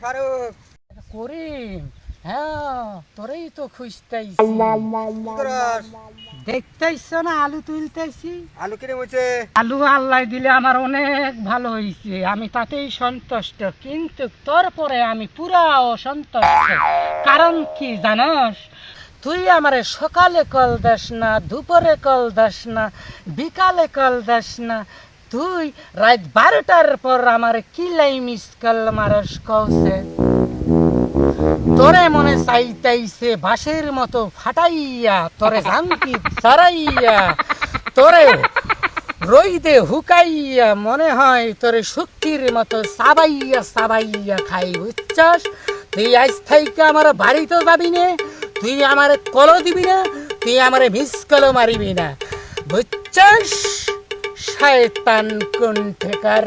ফারুক করিম, হ্যাঁ তোরেই তো খুঁজতেইছি। কি করস? দেখতেইছ না আলু তুলতেছি। আলু কিনে হয়েছে? আলু আল্লাহ দিলে আমার অনেক ভালো হয়েছে, আমি তাতেই সন্তুষ্ট। কিন্তু তোর পরে আমি পুরা অসন্তুষ্ট। কারণ কি জানস, তুই আমারে সকালে কল দাস না, দুপুরে কল দাস না, বিকালে কল দাস না। তুই রাত 12টার পর আমার কিলাই মিস কল মারস কৌছে। তোরে মনে চাইতাইছে বাঁশের মতো ফাটাইয়া, তোরে জানকি চড়াইয়া, তোরে রইদে হুকাইয়া, মনে হয় তোরে শক্তির মতো চাবাইয়া চাবাইয়া খাই, বুঝছস? তুই আজ থাইকে আমার বাড়িতে যাবি না, তুই আমার কল দিবি না, তুই আমার মিস কল মারিবি না, বুঝছস? শয়তান কোন ঠেকার।